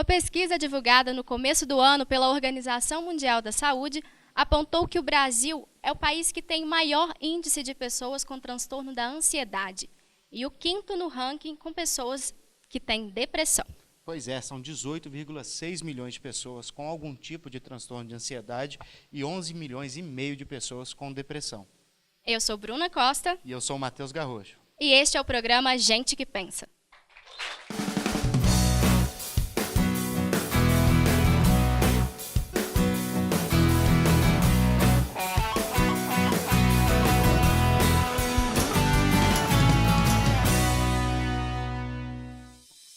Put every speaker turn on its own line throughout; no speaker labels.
Uma pesquisa divulgada no começo do ano pela Organização Mundial da Saúde apontou que o Brasil é o país que tem o maior índice de pessoas com transtorno da ansiedade e o quinto no ranking com pessoas que têm depressão.
Pois é, são 18,6 milhões de pessoas com algum tipo de transtorno de ansiedade e 11 milhões e meio de pessoas com depressão.
Eu sou Bruna Costa.
E eu sou o Matheus Garrojo.
E este é o programa Gente que Pensa.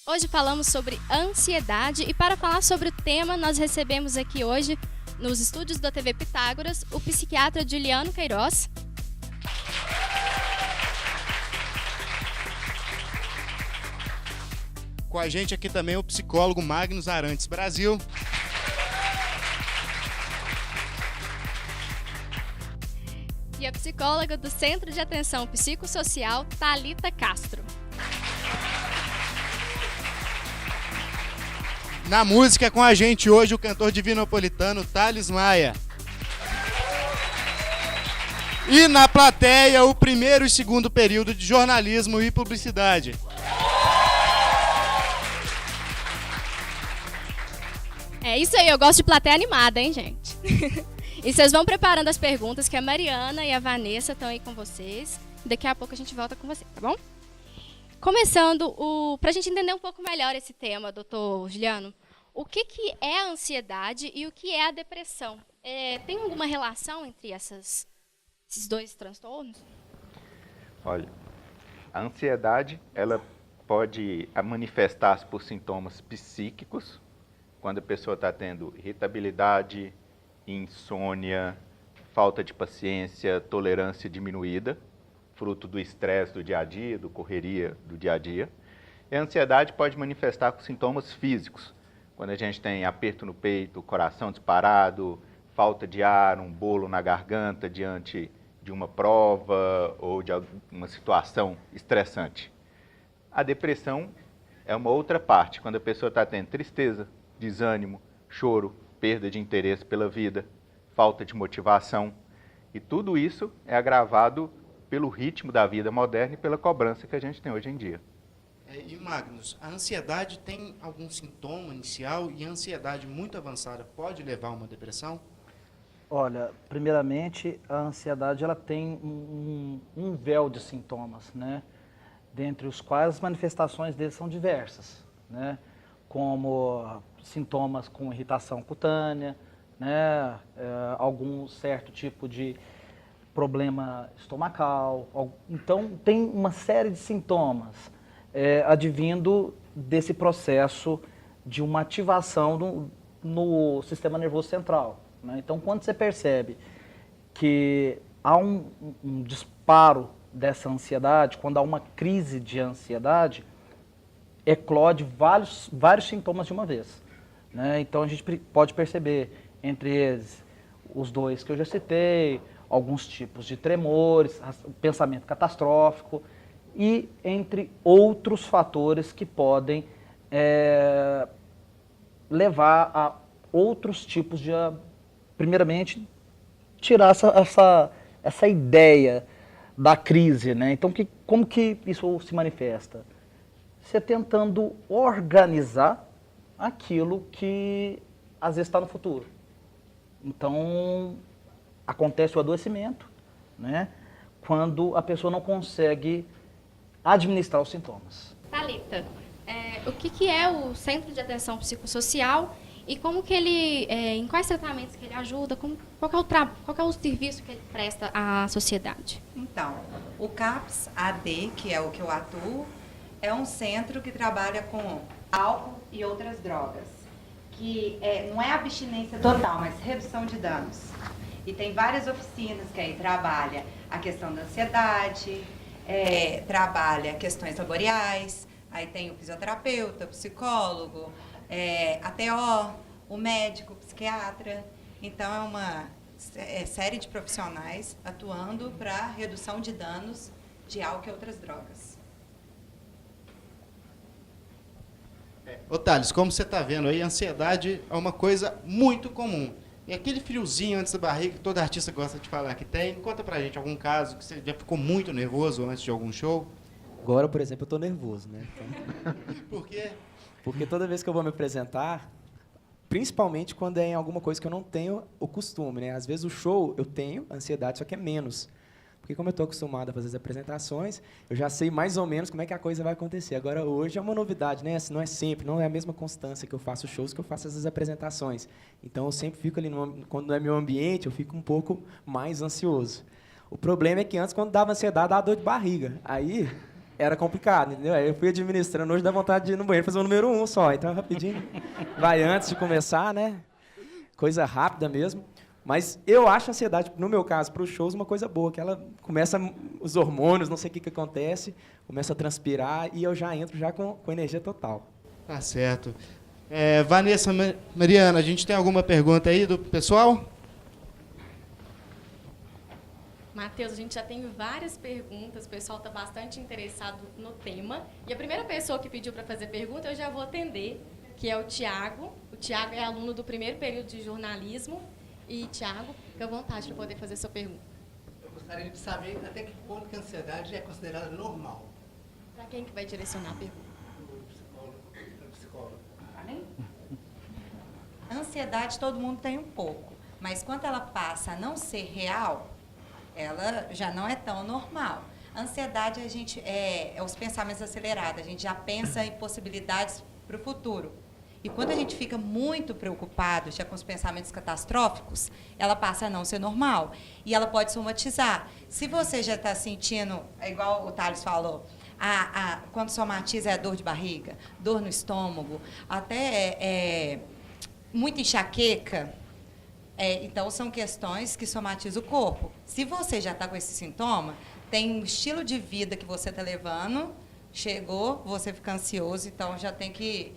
Hoje falamos sobre ansiedade e para falar sobre o tema nós recebemos aqui hoje, nos estúdios da TV Pitágoras, o psiquiatra Juliano Queiroz.
Com a gente aqui também o psicólogo Magnus Arantes Brasil.
E a psicóloga do Centro de Atenção Psicossocial, Thalita Castro.
Na música com a gente hoje o cantor divinopolitano Thales Maia. E na plateia o primeiro e segundo período de jornalismo e publicidade.
É isso aí, eu gosto de plateia animada, hein, gente? E vocês vão preparando as perguntas que a Mariana e a Vanessa estão aí com vocês. Daqui a pouco a gente volta com vocês, tá bom? Começando, para a gente entender um pouco melhor esse tema, doutor Juliano, o que é a ansiedade e o que é a depressão? Tem alguma relação entre esses dois transtornos?
Olha, a ansiedade ela pode manifestar-se por sintomas psíquicos, quando a pessoa está tendo irritabilidade, insônia, falta de paciência, tolerância diminuída, fruto do estresse do dia a dia, do correria do dia a dia. E a ansiedade pode manifestar com sintomas físicos, quando a gente tem aperto no peito, coração disparado, falta de ar, um bolo na garganta diante de uma prova ou de uma situação estressante. A depressão é uma outra parte, quando a pessoa está tendo tristeza, desânimo, choro, perda de interesse pela vida, falta de motivação. E tudo isso é agravado pelo ritmo da vida moderna e pela cobrança que a gente tem hoje em dia.
E Magnus, a ansiedade tem algum sintoma inicial e a ansiedade muito avançada pode levar a uma depressão?
Olha, primeiramente, a ansiedade ela tem um véu de sintomas, né? Dentre os quais as manifestações deles são diversas, né? Como sintomas com irritação cutânea, né? Algum certo tipo de problema estomacal. Então, tem uma série de sintomas advindo desse processo de uma ativação no sistema nervoso central, né? Então, quando você percebe que há um disparo dessa ansiedade, quando há uma crise de ansiedade, eclode vários sintomas de uma vez, né? Então, a gente pode perceber, entre eles, os dois que eu já citei, alguns tipos de tremores, pensamento catastrófico e entre outros fatores que podem levar a outros tipos de, primeiramente, tirar essa ideia da crise, né? Então, como que isso se manifesta? Você tentando organizar aquilo que às vezes está no futuro. Então, acontece o adoecimento, né? Quando a pessoa não consegue administrar os sintomas.
Thalita, o que é o Centro de Atenção Psicossocial e como que ele, em quais tratamentos que ele ajuda, qual é o serviço que ele presta à sociedade?
Então, o CAPS AD, que é o que eu atuo, é um centro que trabalha com álcool e outras drogas, que não é abstinência total, mas redução de danos. E tem várias oficinas que aí trabalha a questão da ansiedade, trabalha questões laborais, aí tem o fisioterapeuta, o psicólogo, a TO, o médico, o psiquiatra. Então é uma série de profissionais atuando para redução de danos de álcool e outras drogas.
Ô, Thales, como você está vendo aí, a ansiedade é uma coisa muito comum. E aquele friozinho antes da barriga que todo artista gosta de falar que tem, conta pra gente algum caso que você já ficou muito nervoso antes de algum show?
Agora, por exemplo, eu estou nervoso, né? Então,
Por quê?
porque toda vez que eu vou me apresentar, principalmente quando é em alguma coisa que eu não tenho o costume, né? Às vezes o show eu tenho ansiedade, só que é menos. Porque como eu estou acostumado a fazer as apresentações, eu já sei mais ou menos como é que a coisa vai acontecer. Agora, hoje é uma novidade, né? Não é sempre, não é a mesma constância que eu faço shows que eu faço essas apresentações. Então, eu sempre fico ali, quando não é meu ambiente, eu fico um pouco mais ansioso. O problema é que antes, quando dava ansiedade, dava dor de barriga. Aí, era complicado, entendeu? Aí eu fui administrando, hoje dá vontade de ir no banheiro fazer o número 1 só. Então, rapidinho, vai antes de começar, né? Coisa rápida mesmo. Mas eu acho a ansiedade, no meu caso, para os shows, uma coisa boa, que ela começa, os hormônios, não sei o que acontece, começa a transpirar e eu já entro já com energia total.
Tá certo. Vanessa, Mariana, a gente tem alguma pergunta aí do pessoal?
Matheus, a gente já tem várias perguntas, o pessoal está bastante interessado no tema. E a primeira pessoa que pediu para fazer pergunta, eu já vou atender, que é o Tiago. O Tiago é aluno do primeiro período de jornalismo. E, Tiago, fica à vontade para poder fazer sua pergunta.
Eu gostaria de saber até que ponto que a ansiedade é considerada normal.
Para quem que vai direcionar a pergunta?
O psicólogo.
Ansiedade todo mundo tem um pouco, mas quando ela passa a não ser real, ela já não é tão normal. A ansiedade a gente é os pensamentos acelerados, a gente já pensa em possibilidades para o futuro. E quando a gente fica muito preocupado já com os pensamentos catastróficos, ela passa a não ser normal. E ela pode somatizar. Se você já está sentindo, é igual o Thales falou, quando somatiza é a dor de barriga, dor no estômago, até muita enxaqueca, então são questões que somatizam o corpo. Se você já está com esse sintoma, tem um estilo de vida que você está levando, chegou, você fica ansioso, então já tem que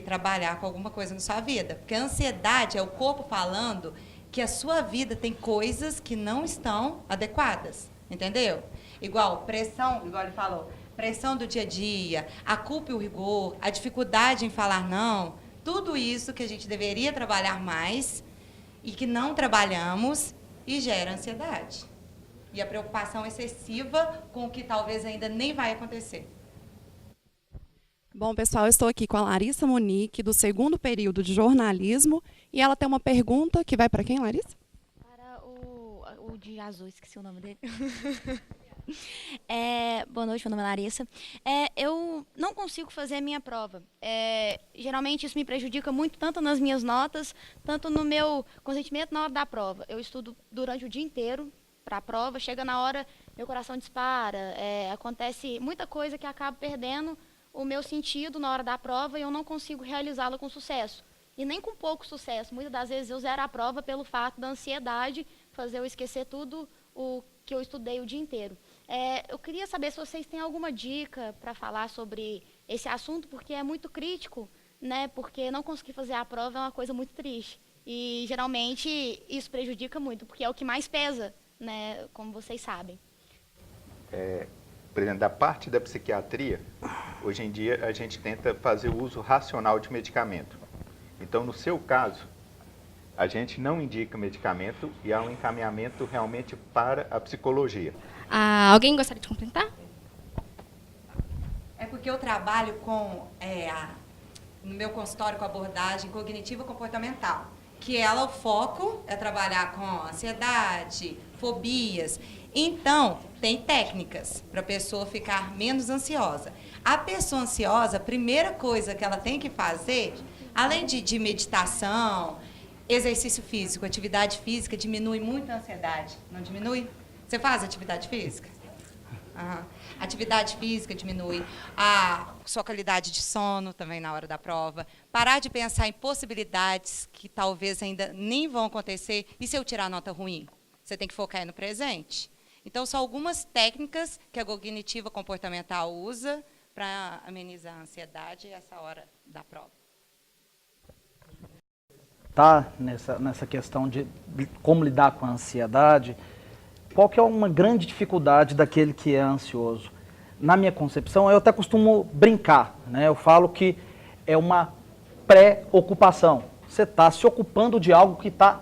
trabalhar com alguma coisa na sua vida. Porque a ansiedade é o corpo falando que a sua vida tem coisas que não estão adequadas. Entendeu? Igual pressão, igual ele falou, pressão do dia a dia, a culpa e o rigor, a dificuldade em falar não, tudo isso que a gente deveria trabalhar mais e que não trabalhamos e gera ansiedade. E a preocupação excessiva com o que talvez ainda nem vai acontecer.
Bom, pessoal, eu estou aqui com a Larissa Monique, do segundo período de jornalismo, e ela tem uma pergunta que vai para quem, Larissa?
Para o de azul, esqueci o nome dele. Boa noite, meu nome é Larissa. Eu não consigo fazer a minha prova. Geralmente isso me prejudica muito, tanto nas minhas notas, tanto no meu consentimento na hora da prova. Eu estudo durante o dia inteiro para a prova, chega na hora, meu coração dispara, acontece muita coisa que acaba perdendo o meu sentido na hora da prova e eu não consigo realizá-la com sucesso. E nem com pouco sucesso. Muitas das vezes eu zero a prova pelo fato da ansiedade fazer eu esquecer tudo o que eu estudei o dia inteiro. Eu queria saber se vocês têm alguma dica para falar sobre esse assunto, porque é muito crítico, né? Porque não conseguir fazer a prova é uma coisa muito triste. E, geralmente, isso prejudica muito, porque é o que mais pesa, né? Como vocês sabem.
Por exemplo, da parte da psiquiatria, hoje em dia a gente tenta fazer o uso racional de medicamento. Então, no seu caso, a gente não indica medicamento e há um encaminhamento realmente para a psicologia.
Alguém gostaria de complementar?
É porque eu trabalho no meu consultório com abordagem cognitiva comportamental, que o foco é trabalhar com ansiedade, fobias. Então, tem técnicas para a pessoa ficar menos ansiosa. A pessoa ansiosa, a primeira coisa que ela tem que fazer, além de meditação, exercício físico, atividade física, diminui muito a ansiedade. Não diminui? Você faz atividade física? Uhum. Atividade física diminui a sua qualidade de sono também na hora da prova. Parar de pensar em possibilidades que talvez ainda nem vão acontecer. E se eu tirar nota ruim? Você tem que focar no presente. Então, são algumas técnicas que a cognitiva comportamental usa para amenizar a ansiedade essa hora da prova.
Tá nessa questão de como lidar com a ansiedade, qual que é uma grande dificuldade daquele que é ansioso? na minha concepção, eu até costumo brincar, né? Eu falo que é uma pré-ocupação. Você está se ocupando de algo que está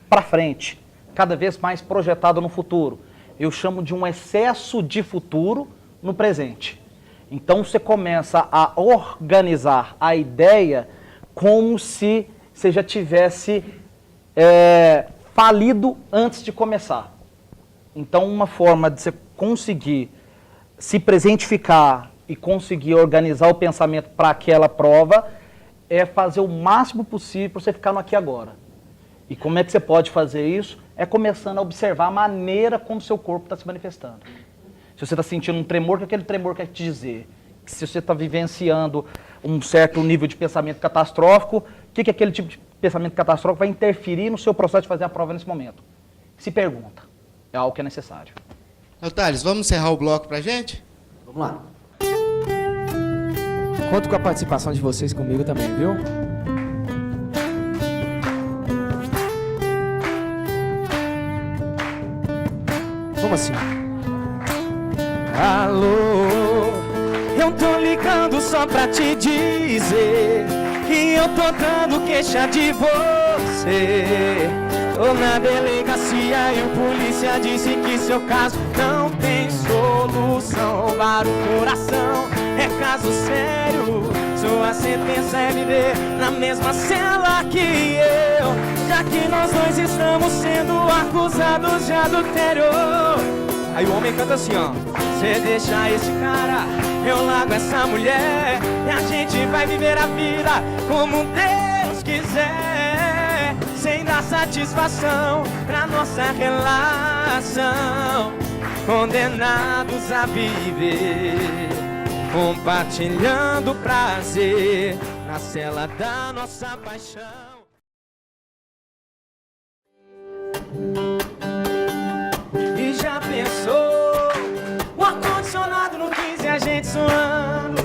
para frente, cada vez mais projetado no futuro. Eu chamo de um excesso de futuro no presente. Então você começa a organizar a ideia como se você já tivesse falido antes de começar. Então uma forma de você conseguir se presentificar e conseguir organizar o pensamento para aquela prova é fazer o máximo possível para você ficar no aqui e agora. E como é que você pode fazer isso? É começando a observar a maneira como seu corpo está se manifestando. Se você está sentindo um tremor, o que aquele tremor quer te dizer? Que se você está vivenciando um certo nível de pensamento catastrófico, o que aquele tipo de pensamento catastrófico vai interferir no seu processo de fazer a prova nesse momento? Se pergunta. É algo que é necessário.
Thales, vamos encerrar o bloco pra gente?
Vamos lá. Conto com a participação de vocês comigo também, viu? Vamos assim. Alô, eu tô ligando só pra te dizer que eu tô dando queixa de você. Tô na delegacia e o polícia disse que seu caso não tem solução. Para o coração é caso sério, sua sentença é viver na mesma cela que eu, já que nós dois estamos sendo acusados de adultério. Aí o homem canta assim, ó: cê deixa esse cara, eu largo essa mulher, e a gente vai viver a vida como Deus quiser, sem dar satisfação pra nossa relação, condenados a viver, compartilhando prazer na cela da nossa paixão. E já pensou o ar-condicionado no 15 a gente suando,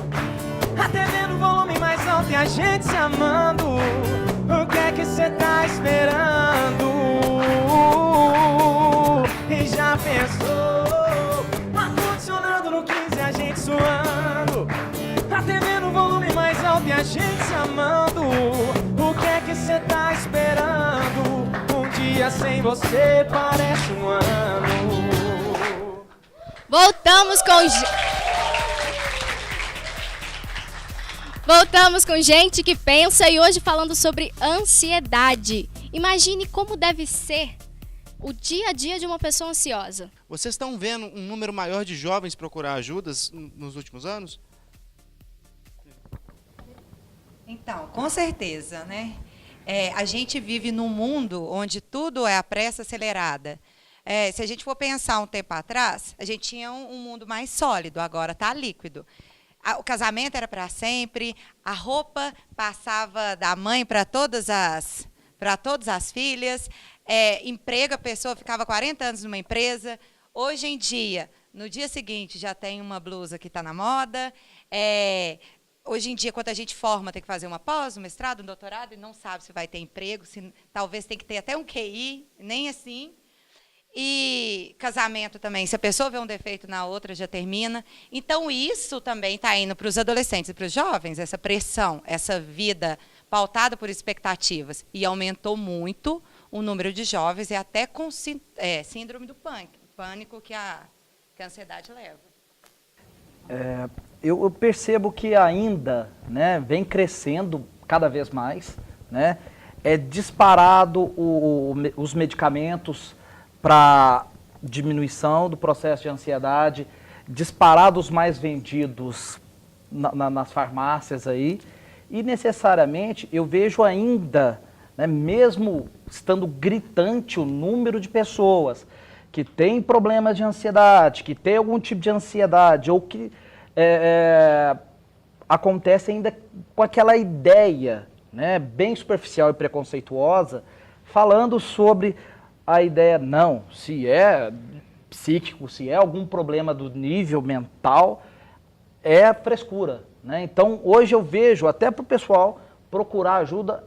a TV no volume mais alto e a gente se amando? O que é que cê tá esperando? E já pensou o ar-condicionado no 15 a gente suando, a TV no volume mais alto e a gente se amando? O que é que cê tá esperando? Um dia sem você parece um ano.
Voltamos com gente que pensa e hoje falando sobre ansiedade. Imagine como deve ser o dia a dia de uma pessoa ansiosa.
Vocês estão vendo um número maior de jovens procurar ajudas nos últimos anos?
Então, com certeza, né? A gente vive num mundo onde tudo é a pressa acelerada. Se a gente for pensar um tempo atrás, a gente tinha um mundo mais sólido, agora está líquido. O casamento era para sempre, a roupa passava da mãe para todas as filhas, emprego, a pessoa ficava 40 anos numa empresa. Hoje em dia, no dia seguinte, já tem uma blusa que está na moda. Hoje em dia, quando a gente forma, tem que fazer uma pós, um mestrado, um doutorado, e não sabe se vai ter emprego, talvez tem que ter até um QI, nem assim. E casamento também, se a pessoa vê um defeito na outra, já termina. Então, isso também está indo para os adolescentes e para os jovens, essa pressão, essa vida pautada por expectativas. E aumentou muito o número de jovens, e até com síndrome do pânico que a ansiedade leva.
Eu percebo que ainda, né, vem crescendo cada vez mais, né, é disparado os medicamentos para diminuição do processo de ansiedade, disparados mais vendidos nas farmácias aí, e necessariamente eu vejo ainda, né, mesmo estando gritante o número de pessoas que têm problemas de ansiedade, que têm algum tipo de ansiedade, ou que acontece ainda com aquela ideia, né, bem superficial e preconceituosa, falando sobre a ideia, não, se é psíquico, se é algum problema do nível mental, é frescura, né? Então, hoje eu vejo, até para o pessoal procurar ajuda,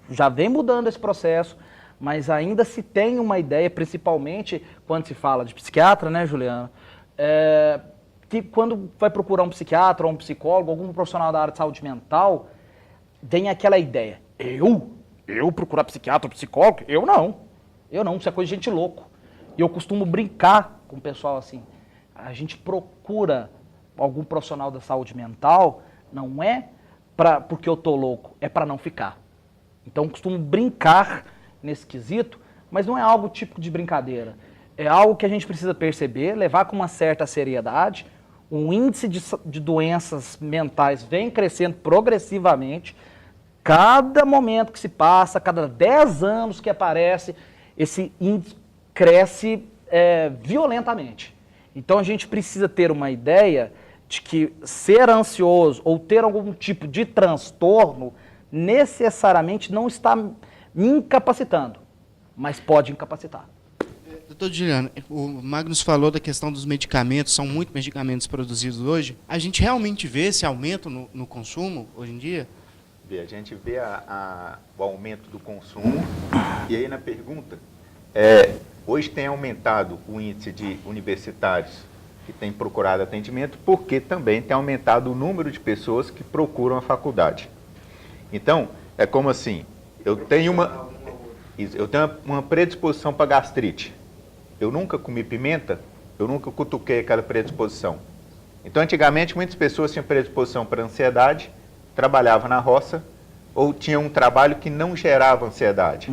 já vem mudando esse processo, mas ainda se tem uma ideia, principalmente quando se fala de psiquiatra, né, Juliana? que quando vai procurar um psiquiatra ou um psicólogo, algum profissional da área de saúde mental, vem aquela ideia, eu procurar psiquiatra ou psicólogo? Eu não, isso é coisa de gente louco. E eu costumo brincar com o pessoal assim, a gente procura algum profissional da saúde mental, não é porque eu tô louco, é para não ficar. Então eu costumo brincar nesse quesito, mas não é algo típico de brincadeira. É algo que a gente precisa perceber, levar com uma certa seriedade. O índice de doenças mentais vem crescendo progressivamente. Cada momento que se passa, cada 10 anos que aparece, esse índice cresce violentamente. Então a gente precisa ter uma ideia de que ser ansioso ou ter algum tipo de transtorno necessariamente não está me incapacitando, mas pode incapacitar.
Doutor Juliano, o Magnus falou da questão dos medicamentos, são muitos medicamentos produzidos hoje. A gente realmente vê esse aumento no consumo hoje em dia?
A gente vê o aumento do consumo, e aí na pergunta, hoje tem aumentado o índice de universitários que têm procurado atendimento, porque também tem aumentado o número de pessoas que procuram a faculdade. Então, é como assim, eu tenho uma predisposição para gastrite. Eu nunca comi pimenta, eu nunca cutuquei aquela predisposição. Então, antigamente, muitas pessoas tinham predisposição para ansiedade, trabalhavam na roça, ou tinham um trabalho que não gerava ansiedade.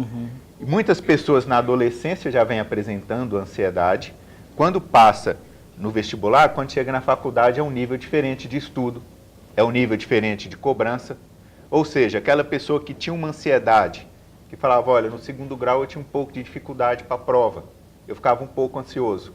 E muitas pessoas na adolescência já vêm apresentando ansiedade. Quando passa no vestibular, quando chega na faculdade, é um nível diferente de estudo, é um nível diferente de cobrança. Ou seja, aquela pessoa que tinha uma ansiedade, que falava, olha, no segundo grau eu tinha um pouco de dificuldade para a prova, eu ficava um pouco ansioso.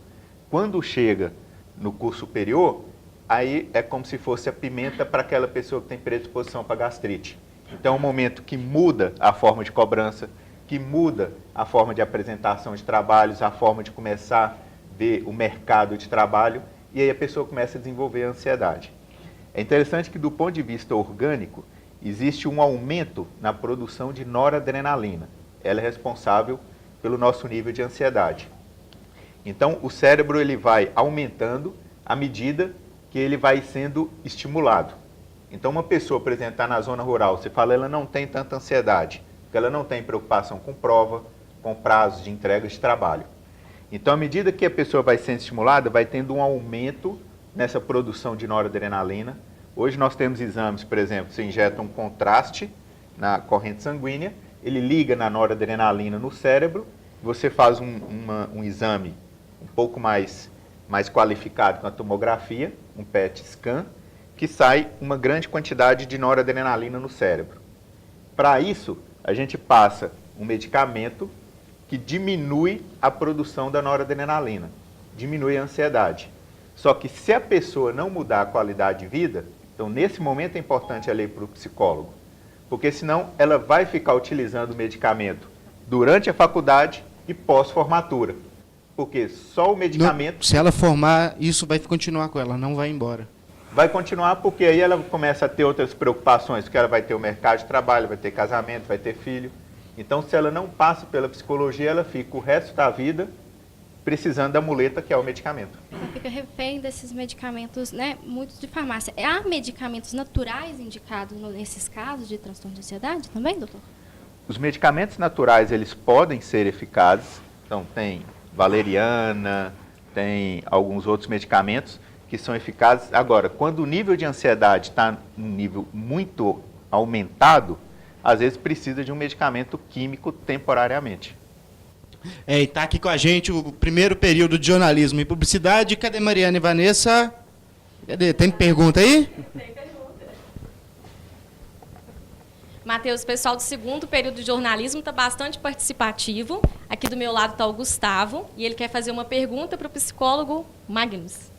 Quando chega no curso superior, aí é como se fosse a pimenta para aquela pessoa que tem predisposição para gastrite. Então é um momento que muda a forma de cobrança, que muda a forma de apresentação de trabalhos, a forma de começar a ver o mercado de trabalho, e aí a pessoa começa a desenvolver a ansiedade. É interessante que, do ponto de vista orgânico, existe um aumento na produção de noradrenalina. Ela é responsável pelo nosso nível de ansiedade. Então, o cérebro ele vai aumentando à medida que ele vai sendo estimulado. Então, uma pessoa, por exemplo, está na zona rural, você fala, ela não tem tanta ansiedade, porque ela não tem preocupação com prova, com prazos de entrega de trabalho. Então, à medida que a pessoa vai sendo estimulada, vai tendo um aumento nessa produção de noradrenalina. Hoje nós temos exames, por exemplo, você injeta um contraste na corrente sanguínea, ele liga na noradrenalina no cérebro, você faz um exame um pouco mais qualificado com a tomografia, um PET scan, que sai uma grande quantidade de noradrenalina no cérebro. Para isso, a gente passa um medicamento que diminui a produção da noradrenalina, diminui a ansiedade. Só que se a pessoa não mudar a qualidade de vida, então nesse momento é importante ela ir para o psicólogo, porque senão ela vai ficar utilizando o medicamento durante a faculdade e pós-formatura. Porque só o medicamento...
Se ela formar, isso vai continuar com ela, não vai embora.
Vai continuar porque aí ela começa a ter outras preocupações, porque ela vai ter o mercado de trabalho, vai ter casamento, vai ter filho. Então, se ela não passa pela psicologia, ela fica o resto da vida precisando da muleta, que é o medicamento.
Fica refém desses medicamentos, né, muitos de farmácia. Há medicamentos naturais indicados nesses casos de transtorno de ansiedade também, doutor?
Os medicamentos naturais, eles podem ser eficazes. Então, tem valeriana, tem alguns outros medicamentos que são eficazes. Agora, quando o nível de ansiedade está num nível muito aumentado, às vezes precisa de um medicamento químico temporariamente.
E está aqui com a gente o primeiro período de jornalismo e publicidade. Cadê Mariana e Vanessa? Cadê? Tem pergunta aí?
Tem pergunta. Matheus, o pessoal do segundo período de jornalismo está bastante participativo. Aqui do meu lado está o Gustavo, e ele quer fazer uma pergunta para o psicólogo Magnus.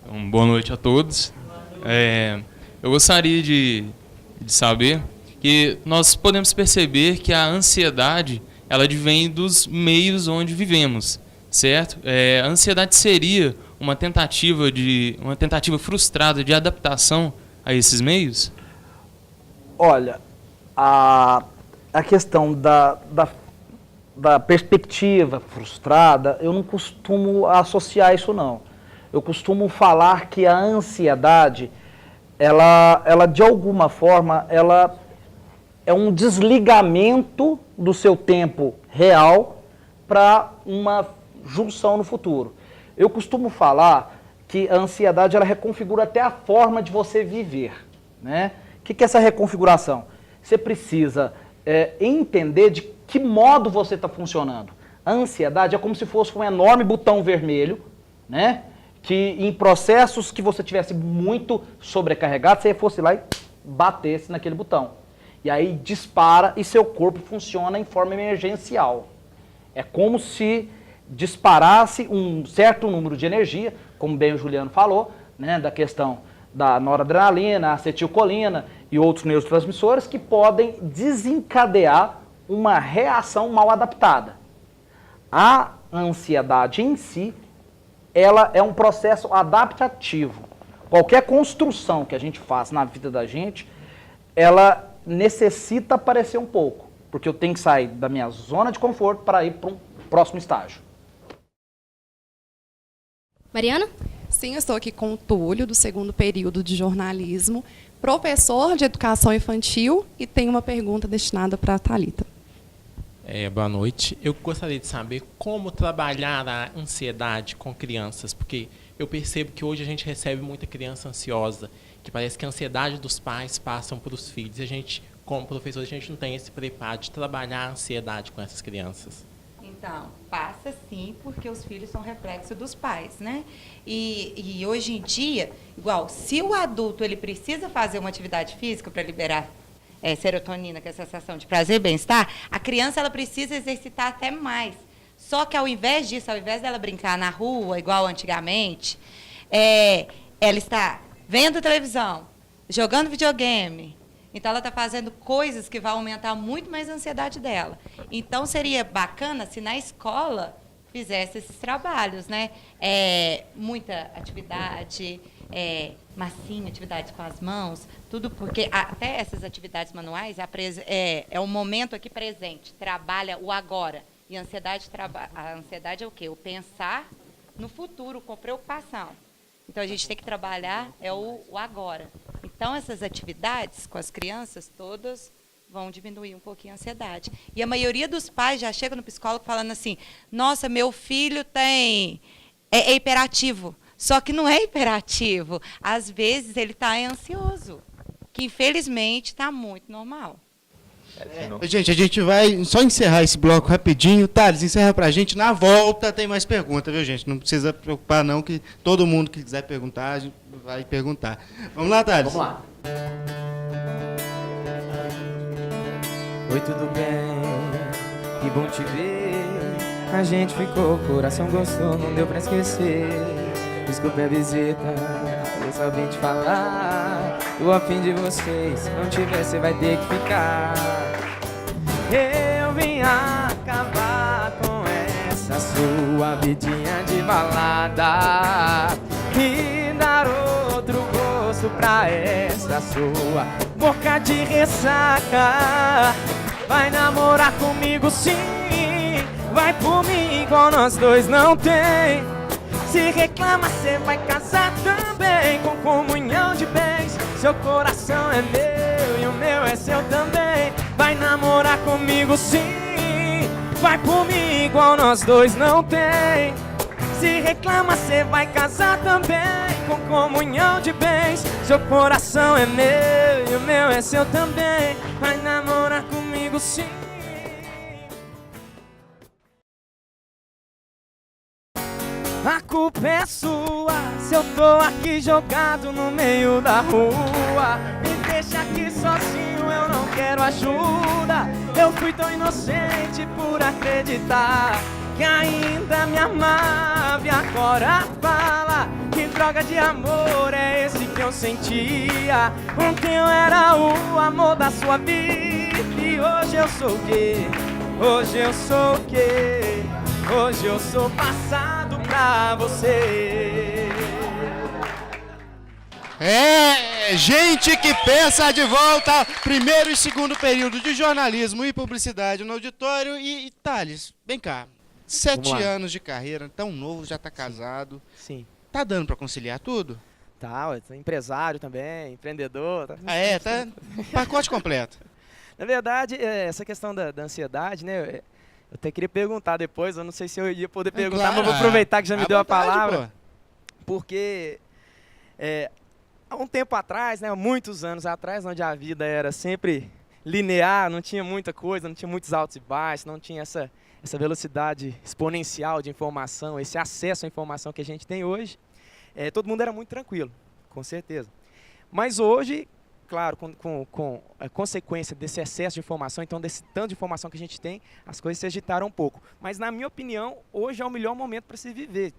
Então, boa noite a todos. Eu gostaria de saber que nós podemos perceber que a ansiedade ela advém dos meios onde vivemos, certo? A ansiedade seria uma tentativa frustrada de adaptação a esses meios?
Olha, a questão da perspectiva frustrada, eu não costumo associar isso não. eu costumo falar que a ansiedade, ela de alguma forma, ela é um desligamento do seu tempo real para uma junção no futuro. Eu costumo falar que a ansiedade ela reconfigura até a forma de você viver, né? O que é essa reconfiguração? Você precisa entender de que modo você está funcionando. A ansiedade é como se fosse um enorme botão vermelho, né? Que em processos que você tivesse muito sobrecarregado, você fosse lá e batesse naquele botão. E aí dispara e seu corpo funciona em forma emergencial. É como se disparasse um certo número de energia, como bem o Juliano falou, né, da questão da noradrenalina, acetilcolina e outros neurotransmissores que podem desencadear uma reação mal adaptada. A ansiedade em si, ela é um processo adaptativo. Qualquer construção que a gente faz na vida da gente, ela necessita aparecer um pouco, porque eu tenho que sair da minha zona de conforto para ir para um próximo estágio.
Mariana?
Sim, eu estou aqui com o Túlio, do segundo período de jornalismo, professor de educação infantil, e tenho uma pergunta destinada para a Thalita.
Boa noite. Eu gostaria de saber como trabalhar a ansiedade com crianças, porque eu percebo que hoje a gente recebe muita criança ansiosa, que parece que a ansiedade dos pais passam para os filhos. E a gente, como professor, a gente não tem esse preparo de trabalhar a ansiedade com essas crianças.
Então, passa sim, porque os filhos são reflexo dos pais, né? E hoje em dia, igual, se o adulto ele precisa fazer uma atividade física para liberar serotonina, que é a sensação de prazer e bem-estar, a criança ela precisa exercitar até mais. Só que ao invés disso, ao invés dela brincar na rua, igual antigamente, ela está vendo televisão, jogando videogame. Então, ela está fazendo coisas que vão aumentar muito mais a ansiedade dela. Então, seria bacana se na escola fizesse esses trabalhos, né? Muita atividade, massinha, atividades com as mãos, tudo porque até essas atividades manuais é o momento aqui presente, trabalha o agora. E a ansiedade é o quê? O pensar no futuro com preocupação. Então, a gente tem que trabalhar o agora. Então, essas atividades com as crianças todas vão diminuir um pouquinho a ansiedade. E a maioria dos pais já chega no psicólogo falando assim, nossa, meu filho é hiperativo. Só que não é hiperativo. Às vezes, ele está ansioso, que infelizmente está muito normal.
Gente, a gente vai só encerrar esse bloco rapidinho. Thales, encerra pra gente. Na volta tem mais perguntas, viu, gente? Não precisa preocupar, não, que todo mundo que quiser perguntar, a gente vai perguntar. Vamos lá, Thales?
Vamos lá. Oi, tudo bem? Que bom te ver. A gente ficou, coração gostou, não deu pra esquecer. Desculpe a visita, eu só vim te falar. Tô a fim de você, se não tiver, você vai ter que ficar. Eu vim acabar com essa sua vidinha de balada e dar outro gosto pra essa sua boca de ressaca. Vai namorar comigo sim, vai por mim igual nós dois não tem. Se reclama, cê vai casar também, com comunhão de bens. Seu coração é meu e o meu é seu também. Vai namorar comigo sim, vai por mim igual nós dois não tem. Se reclama, cê vai casar também, com comunhão de bens. Seu coração é meu e o meu é seu também. Vai namorar comigo sim. A culpa é sua, se eu tô aqui jogado no meio da rua. Me deixa aqui sozinho, eu não quero ajuda. Eu fui tão inocente por acreditar que ainda me amava e agora fala que droga de amor é esse que eu sentia. Ontem eu era o amor da sua vida e hoje eu sou o quê? Hoje eu sou o quê? Hoje eu sou passado pra você.
Gente que pensa de volta. Primeiro e segundo período de jornalismo e publicidade no auditório. E Thales, vem cá. 7 anos de carreira, tão novo, já tá casado.
Sim.
Tá dando para conciliar tudo?
Tá, eu sou empresário também, empreendedor. Tá...
Tá pacote completo.
Na verdade, essa questão da ansiedade, né? Eu até queria perguntar depois, eu não sei se eu ia poder perguntar,
claro,
mas vou aproveitar que já me deu
vontade,
a palavra.
Pô.
Porque há um tempo atrás, né, muitos anos atrás, onde a vida era sempre linear, não tinha muita coisa, não tinha muitos altos e baixos, não tinha essa velocidade exponencial de informação, esse acesso à informação que a gente tem hoje, todo mundo era muito tranquilo, com certeza. Mas hoje, claro, com a consequência desse excesso de informação, então desse tanto de informação que a gente tem, as coisas se agitaram um pouco. Mas, na minha opinião, hoje é o melhor momento para se viver.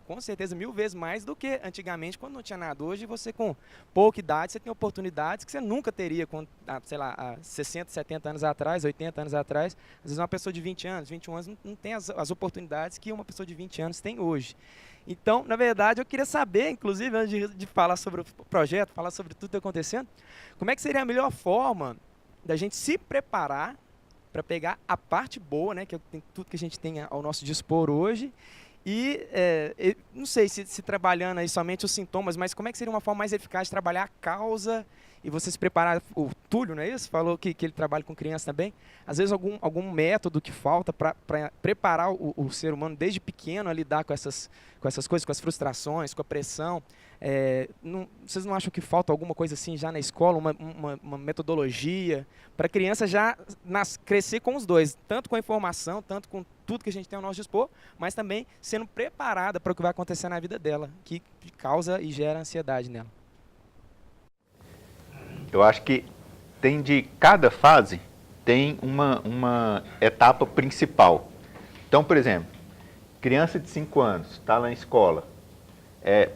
Com certeza, 1000 vezes mais do que antigamente, quando não tinha nada. Hoje, você com pouca idade, você tem oportunidades que você nunca teria, sei lá, há 60, 70 anos atrás, 80 anos atrás. Às vezes, uma pessoa de 20 anos, 21 anos, não tem as oportunidades que uma pessoa de 20 anos tem hoje. Então, na verdade, eu queria saber, inclusive, antes de falar sobre o projeto, falar sobre tudo que está acontecendo, como é que seria a melhor forma da gente se preparar para pegar a parte boa, né, que é tudo que a gente tem ao nosso dispor hoje, e não sei se trabalhando aí somente os sintomas, mas como é que seria uma forma mais eficaz de trabalhar a causa e você se preparar? O Túlio, não é isso? Falou que ele trabalha com criança também. Às vezes algum método que falta para preparar o ser humano desde pequeno a lidar com essas coisas, com as frustrações, com a pressão. Vocês não acham que falta alguma coisa assim já na escola, uma metodologia para a criança já crescer com os dois, tanto com a informação, tanto com tudo que a gente tem ao nosso dispor, mas também sendo preparada para o que vai acontecer na vida dela, que causa e gera ansiedade nela?
Eu acho que tem de cada fase tem uma etapa principal. Então, por exemplo, criança de 5 anos está lá na escola,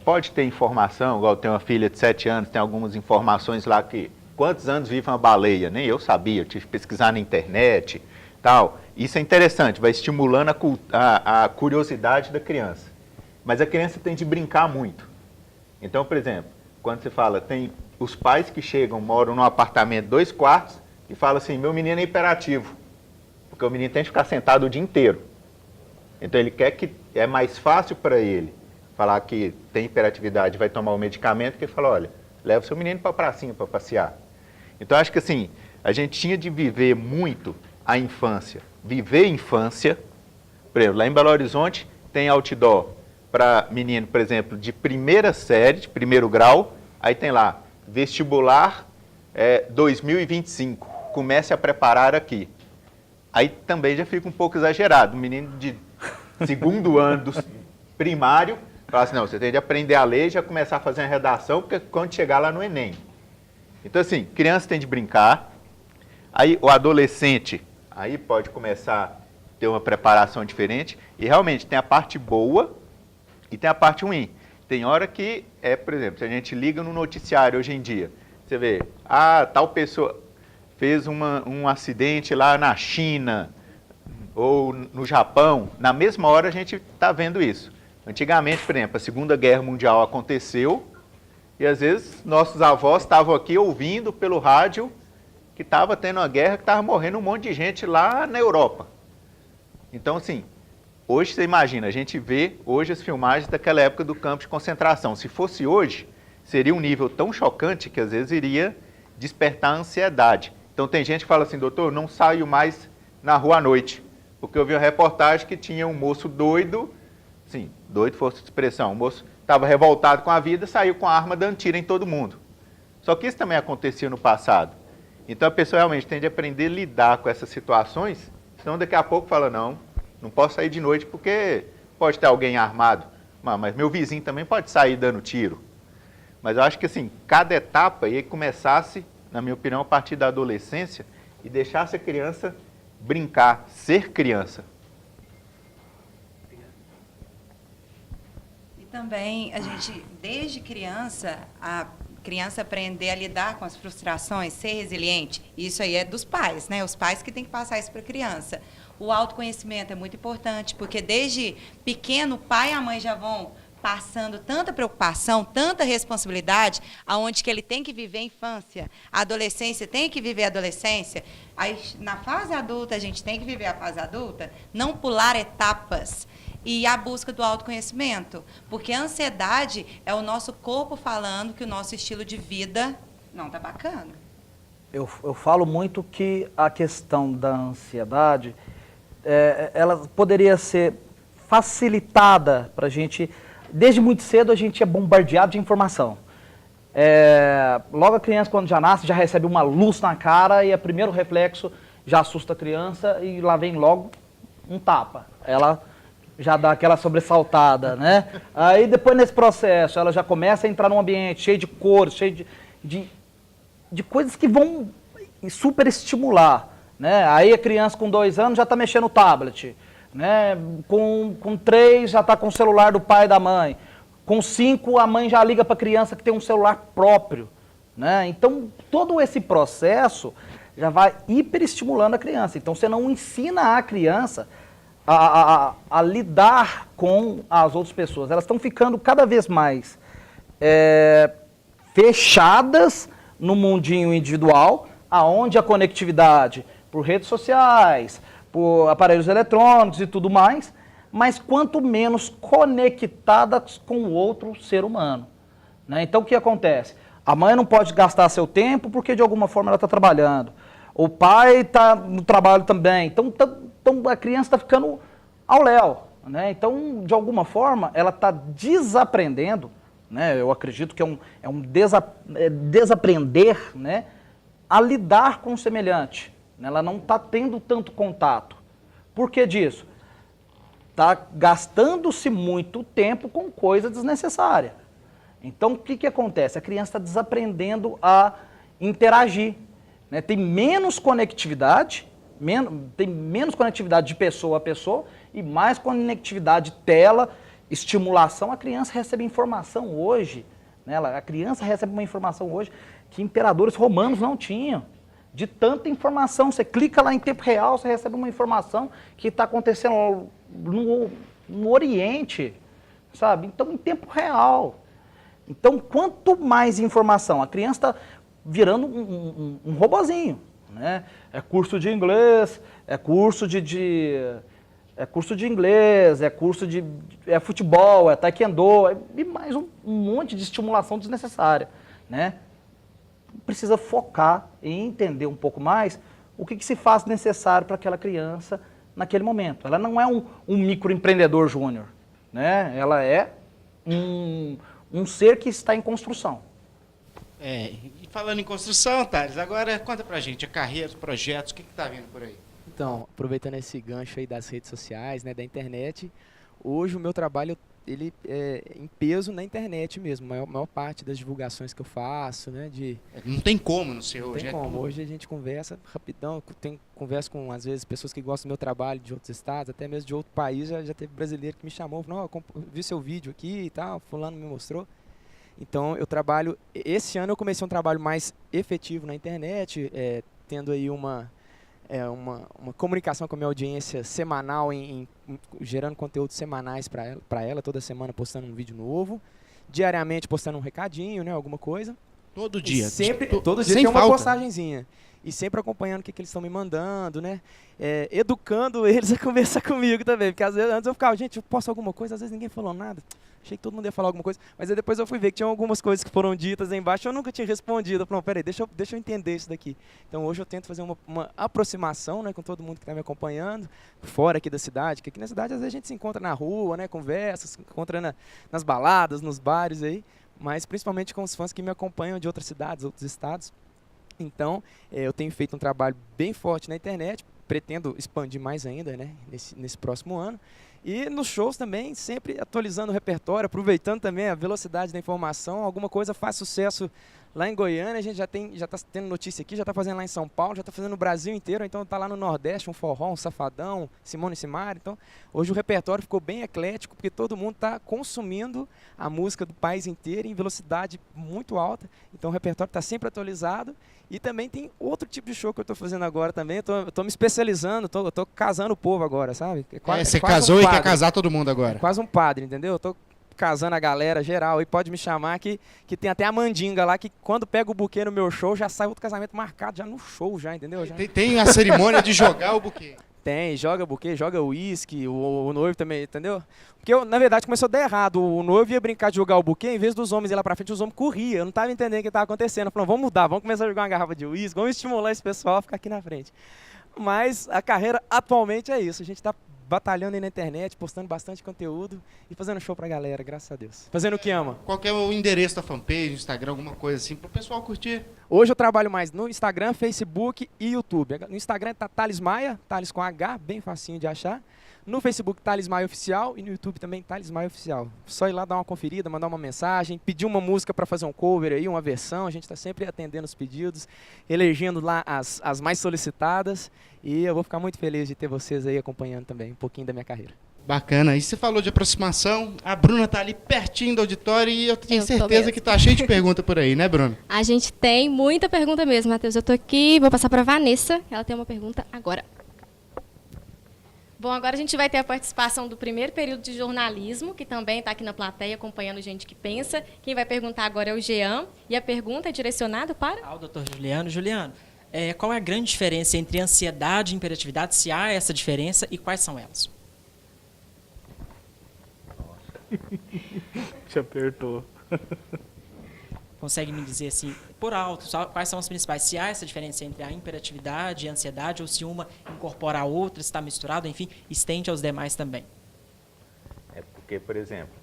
pode ter informação, igual eu tenho uma filha de 7 anos, tem algumas informações lá que quantos anos vive uma baleia, nem eu sabia, eu tive que pesquisar na internet, tal. Isso é interessante, vai estimulando a curiosidade da criança. Mas a criança tem de brincar muito. Então, por exemplo, quando você fala, tem os pais que chegam, moram num apartamento 2 quartos e falam assim, meu menino é hiperativo, porque o menino tem que ficar sentado o dia inteiro. Então ele quer que é mais fácil para ele falar que tem hiperatividade, vai tomar o medicamento, que ele fala, olha, leva o seu menino para a pracinha para passear. Então acho que assim, a gente tinha de viver muito a infância. Viver a infância, por exemplo, lá em Belo Horizonte tem outdoor para menino, por exemplo, de primeira série, de primeiro grau, aí tem lá, vestibular 2025, comece a preparar aqui. Aí também já fica um pouco exagerado, o menino de segundo ano do primário, fala assim, não, você tem de aprender a ler e já começar a fazer uma redação, porque quando chegar lá no Enem. Então assim, criança tem de brincar, aí o adolescente, aí pode começar a ter uma preparação diferente, e realmente tem a parte boa e tem a parte ruim. Tem hora que, por exemplo, se a gente liga no noticiário hoje em dia, você vê, tal pessoa fez um acidente lá na China ou no Japão, na mesma hora a gente está vendo isso. Antigamente, por exemplo, a Segunda Guerra Mundial aconteceu e às vezes nossos avós estavam aqui ouvindo pelo rádio que estava tendo uma guerra, que estava morrendo um monte de gente lá na Europa. Então, assim, hoje você imagina, a gente vê hoje as filmagens daquela época do campo de concentração. Se fosse hoje, seria um nível tão chocante que às vezes iria despertar ansiedade. Então tem gente que fala assim, doutor, não saio mais na rua à noite, porque eu vi uma reportagem que tinha um moço doido, sim, doido força de expressão, o moço estava revoltado com a vida, saiu com a arma dando tiro em todo mundo. Só que isso também acontecia no passado. Então a pessoa realmente tem de aprender a lidar com essas situações, senão daqui a pouco fala, não posso sair de noite porque pode ter alguém armado, mas meu vizinho também pode sair dando tiro. Mas eu acho que assim, cada etapa ia começasse, na minha opinião, a partir da adolescência e deixasse a criança brincar, ser criança.
E também a gente, desde criança, a criança aprender a lidar com as frustrações, ser resiliente, isso aí é dos pais, né? Os pais que têm que passar isso para a criança. O autoconhecimento é muito importante, porque desde pequeno o pai e a mãe já vão passando tanta preocupação, tanta responsabilidade, aonde que ele tem que viver a infância, a adolescência tem que viver a adolescência, aí na fase adulta a gente tem que viver a fase adulta, não pular etapas. e a busca do autoconhecimento. Porque a ansiedade é o nosso corpo falando que o nosso estilo de vida não está bacana.
Eu falo muito que a questão da ansiedade, ela poderia ser facilitada para a gente. Desde muito cedo a gente é bombardeado de informação. Logo a criança, quando já nasce, já recebe uma luz na cara e o primeiro reflexo já assusta a criança e lá vem logo um tapa. Ela já dá aquela sobressaltada, né? Aí depois nesse processo ela já começa a entrar num ambiente cheio de cores, cheio de coisas que vão super estimular, né? Aí a criança com 2 anos já está mexendo no tablet, né? Com 3 já está com o celular do pai e da mãe. Com 5 a mãe já liga para a criança que tem um celular próprio, né? Então todo esse processo já vai hiperestimulando a criança. Então você não ensina a criança a lidar com as outras pessoas. Elas estão ficando cada vez mais fechadas no mundinho individual, aonde a conectividade por redes sociais, por aparelhos eletrônicos e tudo mais, mas quanto menos conectadas com o outro ser humano, né? Então o que acontece? A mãe não pode gastar seu tempo porque de alguma forma ela está trabalhando. O pai está no trabalho também. Então a criança está ficando ao léu, né? Então, de alguma forma, ela está desaprendendo, né? Eu acredito que é um desaprender, né? A lidar com o semelhante. Ela não está tendo tanto contato. Por que disso? Está gastando-se muito tempo com coisa desnecessária. Então, o que acontece? A criança está desaprendendo a interagir, né? Tem menos conectividade, tem menos conectividade de pessoa a pessoa e mais conectividade tela, estimulação. A criança recebe informação hoje, né? A criança recebe uma informação hoje que imperadores romanos não tinham. De tanta informação, você clica lá em tempo real, você recebe uma informação que está acontecendo no Oriente, sabe? Então, em tempo real. Então, quanto mais informação, a criança está virando um robozinho, né? É curso de inglês, é curso de inglês, é curso de futebol, é taekwondo, e mais um monte de estimulação desnecessária, né? Precisa focar e entender um pouco mais o que se faz necessário para aquela criança naquele momento. Ela não é um microempreendedor júnior, né? Ela é um ser que está em construção.
E falando em construção, Thales, agora conta pra gente a carreira, os projetos, o que está vindo por aí?
Então, aproveitando esse gancho aí das redes sociais, né, da internet, hoje o meu trabalho ele é em peso na internet mesmo, a maior parte das divulgações que eu faço, né,
Não tem como no seu
hoje. Não tem como, hoje a gente conversa rapidão, converso com, às vezes, pessoas que gostam do meu trabalho de outros estados, até mesmo de outro país, já teve brasileiro que me chamou, falou, não, eu vi seu vídeo aqui e tal, fulano me mostrou. Então, eu trabalho, esse ano eu comecei um trabalho mais efetivo na internet, tendo aí uma comunicação com a minha audiência semanal, gerando conteúdos semanais para ela, toda semana postando um vídeo novo, diariamente postando um recadinho, né, alguma coisa.
Todo dia?
Todo dia tem uma postagenzinha. E sempre acompanhando o que eles estão me mandando, né? Educando eles a conversar comigo também. Porque às vezes antes eu ficava, gente, eu posto alguma coisa, às vezes ninguém falou nada. Achei que todo mundo ia falar alguma coisa. Mas aí depois eu fui ver que tinha algumas coisas que foram ditas aí embaixo e eu nunca tinha respondido. Eu falei, peraí, deixa eu entender isso daqui. Então hoje eu tento fazer uma aproximação, né, com todo mundo que está me acompanhando, fora aqui da cidade. Porque aqui na cidade às vezes a gente se encontra na rua, né, conversa, se encontra nas baladas, nos bares aí. Mas principalmente com os fãs que me acompanham de outras cidades, outros estados. Então, eu tenho feito um trabalho bem forte na internet, pretendo expandir mais ainda, né, nesse próximo ano. E nos shows também, sempre atualizando o repertório, aproveitando também a velocidade da informação. Alguma coisa faz sucesso lá em Goiânia, a gente já está tendo notícia aqui, já está fazendo lá em São Paulo, já está fazendo no Brasil inteiro, então está lá no Nordeste, um forró, um safadão, Simone e Simaria. Então, hoje o repertório ficou bem eclético, porque todo mundo está consumindo a música do país inteiro em velocidade muito alta. Então o repertório está sempre atualizado. E também tem outro tipo de show que eu estou fazendo agora também. Eu tô me especializando, eu tô casando o povo agora, sabe?
Você casou e quer casar todo mundo agora.
É quase um padre, entendeu? Eu tô casando a galera geral e pode me chamar que tem até a mandinga lá que quando pega o buquê no meu show já sai outro casamento marcado já no show, já, entendeu? Já...
Tem a cerimônia de jogar o buquê.
Tem, joga buquê, joga uísque, o noivo também, entendeu? Porque, na verdade, começou a dar errado. O noivo ia brincar de jogar o buquê, em vez dos homens ir lá pra frente, os homens corriam. Eu não estava entendendo o que estava acontecendo. Falando, vamos mudar, vamos começar a jogar uma garrafa de uísque, vamos estimular esse pessoal a ficar aqui na frente. Mas a carreira atualmente é isso. A gente está batalhando aí na internet, postando bastante conteúdo e fazendo show pra galera, graças a Deus. Fazendo o que ama.
Qual que é o endereço da fanpage, Instagram, alguma coisa assim, pro pessoal curtir?
Hoje eu trabalho mais no Instagram, Facebook e YouTube. No Instagram tá Thales Maia, Thales com H, bem facinho de achar. No Facebook, Thales Maia Oficial, e no YouTube também, Thales Maia Oficial. Só ir lá dar uma conferida, mandar uma mensagem, pedir uma música para fazer um cover aí, uma versão. A gente está sempre atendendo os pedidos, elegendo lá as mais solicitadas. E eu vou ficar muito feliz de ter vocês aí acompanhando também um pouquinho da minha carreira.
Bacana. E você falou de aproximação, a Bruna tá ali pertinho do auditório e eu tenho certeza que tá cheio de pergunta por aí, né, Bruna?
A gente tem muita pergunta mesmo, Matheus. Eu tô aqui, vou passar para Vanessa, ela tem uma pergunta agora.
Bom, agora a gente vai ter a participação do primeiro período de jornalismo, que também está aqui na plateia acompanhando gente que pensa. Quem vai perguntar agora é o Jean. E a pergunta é direcionada para...
o doutor Juliano. Juliano, qual é a grande diferença entre ansiedade e hiperatividade, se há essa diferença, e quais são elas?
Te apertou.
Consegue me dizer assim, por alto, quais são as principais? Se há essa diferença entre a hiperatividade e a ansiedade, ou se uma incorpora a outra, se está misturado, enfim, estende aos demais também.
É porque, por exemplo,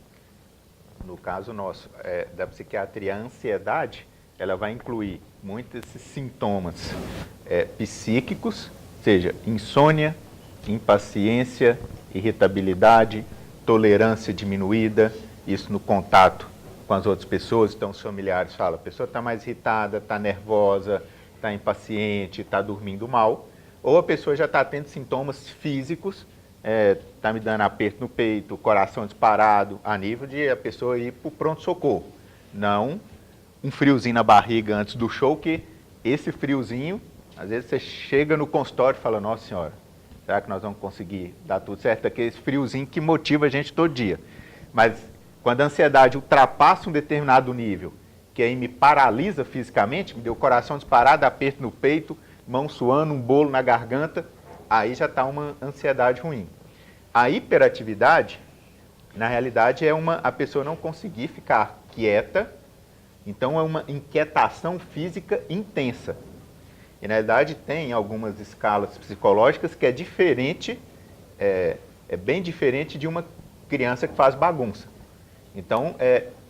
no caso nosso da psiquiatria, a ansiedade, ela vai incluir muitos esses sintomas psíquicos, seja insônia, impaciência, irritabilidade, tolerância diminuída, isso no contato com as outras pessoas. Então os familiares falam, a pessoa está mais irritada, está nervosa, está impaciente, está dormindo mal, ou a pessoa já está tendo sintomas físicos, está me dando aperto no peito, coração disparado, a nível de a pessoa ir para o pronto-socorro. Não um friozinho na barriga antes do show, que esse friozinho, às vezes você chega no consultório e fala, nossa senhora, será que nós vamos conseguir dar tudo certo? Aquele friozinho que motiva a gente todo dia. Mas quando a ansiedade ultrapassa um determinado nível, que aí me paralisa fisicamente, me deu coração disparado, aperto no peito, mão suando, um bolo na garganta, aí já está uma ansiedade ruim. A hiperatividade, na realidade, é a pessoa não conseguir ficar quieta, então é uma inquietação física intensa. E na realidade tem algumas escalas psicológicas que é diferente, é bem diferente de uma criança que faz bagunça. Então,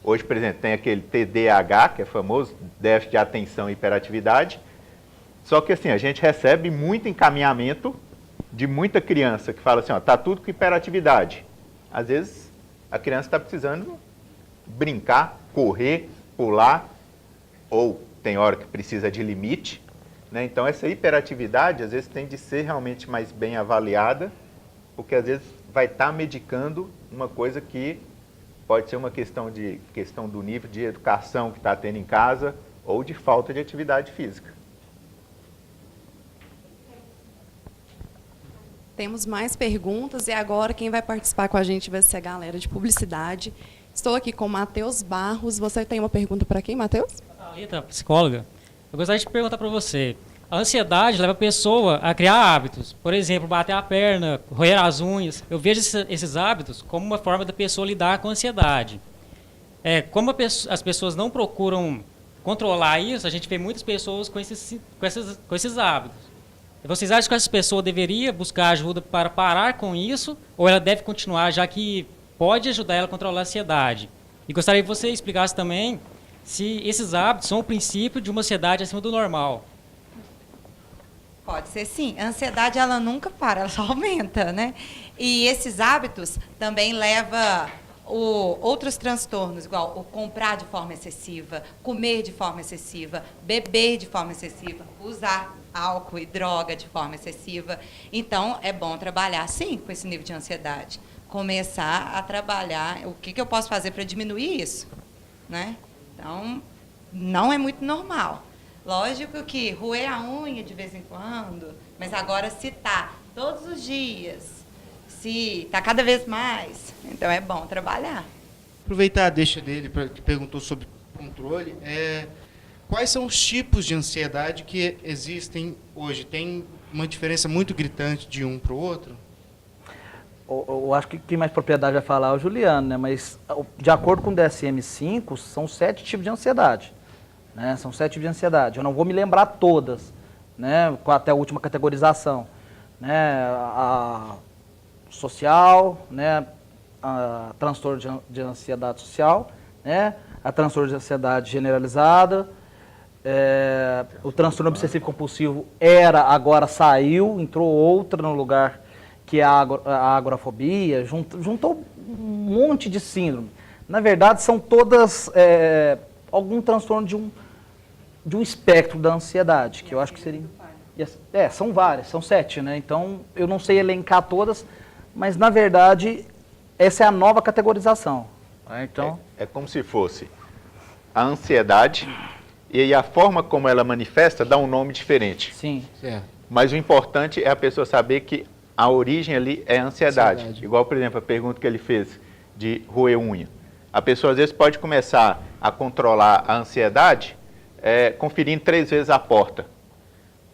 hoje, por exemplo, tem aquele TDAH, que é famoso, déficit de atenção e hiperatividade, só que assim, a gente recebe muito encaminhamento de muita criança que fala assim, ó, tá tudo com hiperatividade. Às vezes, a criança está precisando brincar, correr, pular, ou tem hora que precisa de limite, né? Então, essa hiperatividade, às vezes, tem de ser realmente mais bem avaliada, porque às vezes vai estar medicando uma coisa que pode ser uma questão do nível de educação que está tendo em casa ou de falta de atividade física.
Temos mais perguntas e agora quem vai participar com a gente vai ser a galera de publicidade. Estou aqui com o Matheus Barros. Você tem uma pergunta para quem, Matheus?
Rita, psicóloga. Eu gostaria de perguntar para você. A ansiedade leva a pessoa a criar hábitos. Por exemplo, bater a perna, roer as unhas. Eu vejo esses hábitos como uma forma da pessoa lidar com a ansiedade. Como as pessoas não procuram controlar isso, a gente vê muitas pessoas com esses hábitos. Vocês acham que essa pessoa deveria buscar ajuda para parar com isso? Ou ela deve continuar, já que pode ajudar ela a controlar a ansiedade? E gostaria que você explicasse também se esses hábitos são o princípio de uma ansiedade acima do normal.
Pode ser sim. A ansiedade, ela nunca para, ela só aumenta, né? E esses hábitos também levam outros transtornos, igual o comprar de forma excessiva, comer de forma excessiva, beber de forma excessiva, usar álcool e droga de forma excessiva. Então, é bom trabalhar, sim, com esse nível de ansiedade. Começar a trabalhar o que eu posso fazer para diminuir isso, né? Então, não é muito normal. Lógico que roer a unha de vez em quando, mas agora se tá todos os dias, se tá cada vez mais, então é bom trabalhar.
Aproveitar a deixa dele, que perguntou sobre quais são os tipos de ansiedade que existem hoje? Tem uma diferença muito gritante de um para o outro?
Eu acho que quem mais propriedade vai falar é o Juliano, né? Mas, de acordo com o DSM-5, são 7 tipos de ansiedade. Né? São 7 tipos de ansiedade. Eu não vou me lembrar todas, né? Até a última categorização. Né? A social, né? A transtorno de ansiedade social, né? A transtorno de ansiedade generalizada, o transtorno obsessivo compulsivo agora saiu, entrou outra no lugar, que é a agorafobia, juntou um monte de síndrome. Na verdade, são todas algum transtorno de um espectro da ansiedade, que eu acho que seria... são várias, são 7, né? Então, eu não sei elencar todas, mas, na verdade, essa é a nova categorização. Então...
É como se fosse a ansiedade, e aí a forma como ela manifesta dá um nome diferente.
Sim.
Mas o importante é a pessoa saber que a origem ali é a ansiedade. Igual, por exemplo, a pergunta que ele fez de roer unha. A pessoa, às vezes, pode começar a controlar a ansiedade conferindo 3 vezes a porta.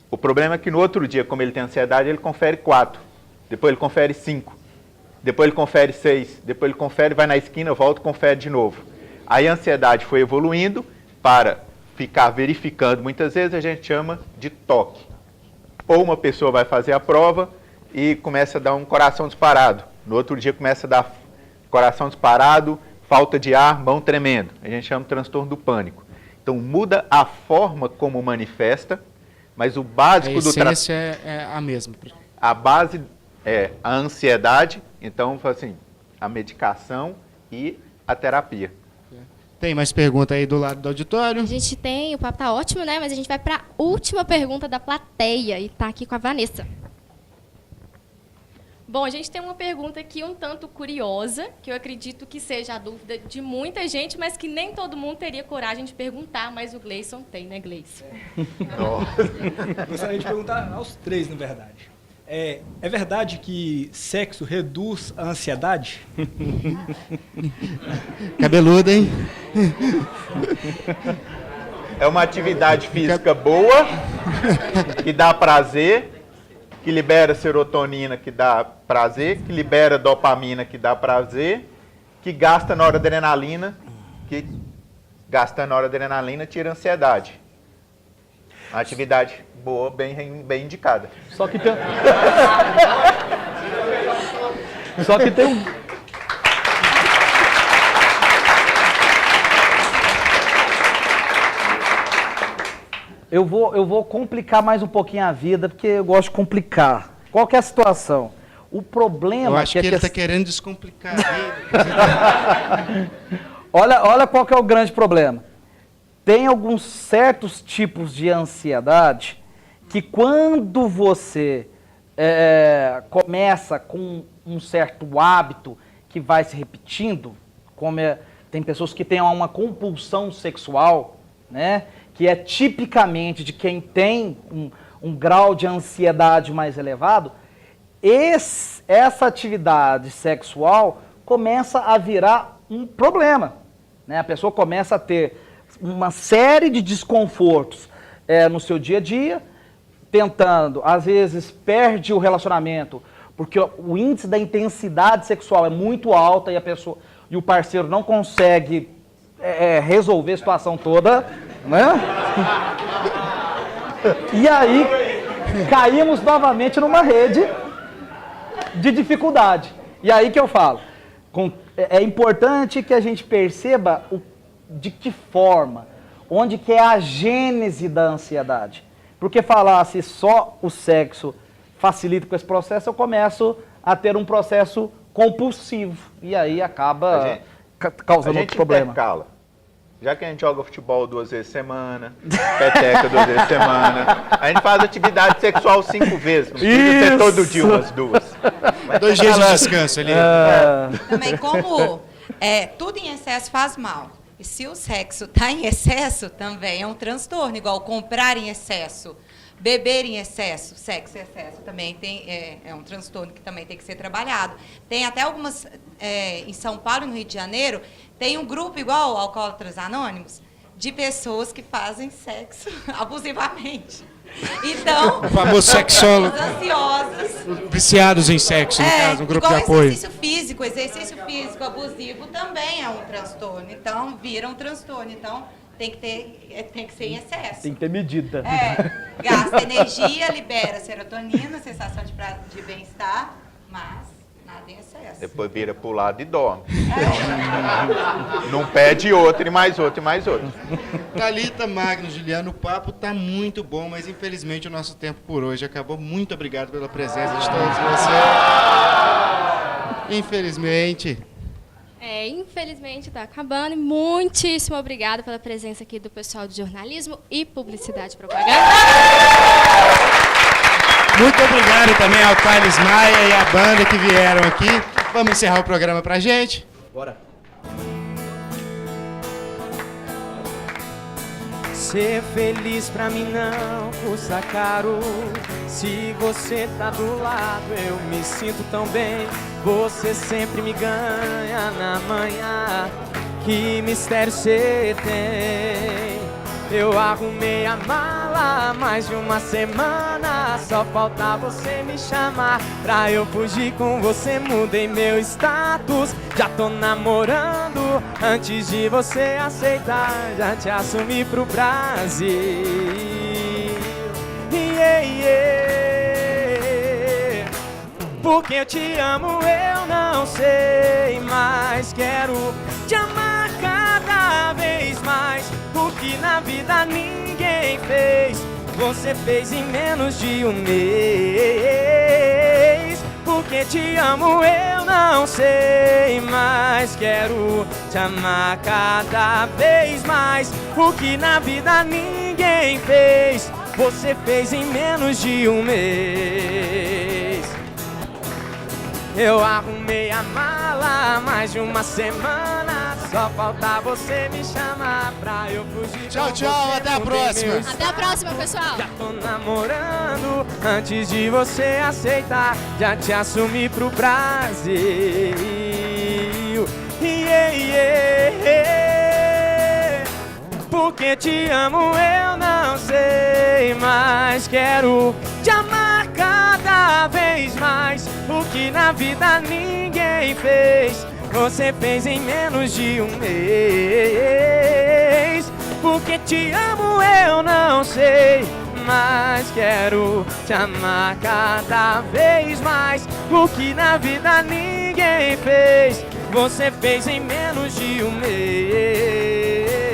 O problema é que no outro dia, como ele tem ansiedade, ele confere 4. Depois ele confere 5. Depois ele confere 6. Depois ele confere, vai na esquina, volta e confere de novo. Aí a ansiedade foi evoluindo para ficar verificando. Muitas vezes a gente chama de toque. Ou uma pessoa vai fazer a prova e começa a dar um coração disparado. No outro dia começa a dar coração disparado, falta de ar, mão tremendo. A gente chama de transtorno do pânico. Então muda a forma como manifesta, mas o básico do tratamento... A
essência é a mesma.
A base é a ansiedade, então assim, a medicação e a terapia.
Tem mais pergunta aí do lado do auditório?
A gente tem, o papo tá ótimo, né? Mas a gente vai para a última pergunta da plateia e tá aqui com a Vanessa.
Bom, a gente tem uma pergunta aqui um tanto curiosa, que eu acredito que seja a dúvida de muita gente, mas que nem todo mundo teria coragem de perguntar, mas o Gleison tem, né, Gleison?
Gostaria de perguntar aos 3, na verdade. É verdade que sexo reduz a ansiedade?
Cabeludo, hein?
É uma atividade física boa, que dá prazer, que libera serotonina, que dá prazer, que libera dopamina, que dá prazer, que gasta noradrenalina, que gastando noradrenalina tira ansiedade. Uma atividade boa, bem indicada.
Só que tem... Só que tem um... Eu vou complicar mais um pouquinho a vida, porque eu gosto de complicar. Qual que é a situação? O problema...
Eu acho que ele está querendo descomplicar a vida.
Olha qual que é o grande problema. Tem alguns certos tipos de ansiedade que quando você começa com um certo hábito que vai se repetindo, tem pessoas que têm uma compulsão sexual, né, que é tipicamente de quem tem um grau de ansiedade mais elevado, essa atividade sexual começa a virar um problema. Né? A pessoa começa a ter uma série de desconfortos no seu dia a dia, tentando, às vezes perde o relacionamento, porque o índice da intensidade sexual é muito alta e o parceiro não consegue resolver a situação toda, né? E aí caímos novamente numa rede de dificuldade. E aí que eu falo, é importante que a gente perceba de que forma, onde que é a gênese da ansiedade. Porque falar se só o sexo facilita com esse processo, eu começo a ter um processo compulsivo. E aí acaba causando outro problema.
Intercala. Já que a gente joga futebol 2 vezes por semana, peteca 2 vezes por semana, a gente faz atividade sexual 5 vezes. Não precisa ser todo dia umas 2.
2 dias de descanso ali.
Também como tudo em excesso faz mal. E se o sexo está em excesso, também é um transtorno, igual comprar em excesso, beber em excesso, sexo em excesso também é um transtorno que também tem que ser trabalhado. Tem até algumas, em São Paulo e no Rio de Janeiro, tem um grupo igual Alcoólatras Anônimos, de pessoas que fazem sexo abusivamente. Então,
O famoso sexólogo.
ansiosos.
Viciados em sexo, no caso, um grupo de apoio.
Exercício físico abusivo também é um transtorno. Então, vira um transtorno. Então, tem que ser em excesso.
Tem que ter medida.
Gasta energia, libera serotonina, sensação de bem-estar, mas nada em excesso.
Depois vira pro lado e dorme. Não pede outro, e mais outro, e mais outro.
Thalita, Magno, Juliano, o papo tá muito bom, mas infelizmente o nosso tempo por hoje acabou. Muito obrigado pela presença de todos vocês. Infelizmente.
Infelizmente está acabando. Muitíssimo obrigada pela presença aqui do pessoal de jornalismo e publicidade e propaganda.
Muito obrigado também ao Thales Maia e à banda que vieram aqui. Vamos encerrar o programa pra gente?
Bora. Ser feliz pra mim não custa caro. Se você tá do lado, eu me sinto tão bem. Você sempre me ganha na manhã. Que mistério você tem? Eu arrumei a mala há mais de uma semana. Só falta você me chamar pra eu fugir com você. Mudei meu status, já tô namorando. Antes de você aceitar, já te assumi pro Brasil. Yeah, yeah. Porque eu te amo, eu não sei, mas quero te amar cada vez mais. O que na vida ninguém fez, você fez em menos de um mês. Porque te amo, eu não sei, mas quero te amar cada vez mais. O que na vida ninguém fez, você fez em menos de um mês. Eu arrumei a mala há mais de uma semana. Só falta você me chamar pra eu fugir.
Tchau, tchau, até a próxima.
Até a próxima, pessoal.
Já tô namorando, antes de você aceitar, já te assumi pro Brasil. Yeah, yeah. Porque te amo, eu não sei, mas quero te amar cada vez mais. O que na vida ninguém fez, você fez em menos de um mês. Porque te amo, eu não sei, mas quero te amar cada vez mais. O que na vida ninguém fez, você fez em menos de um mês.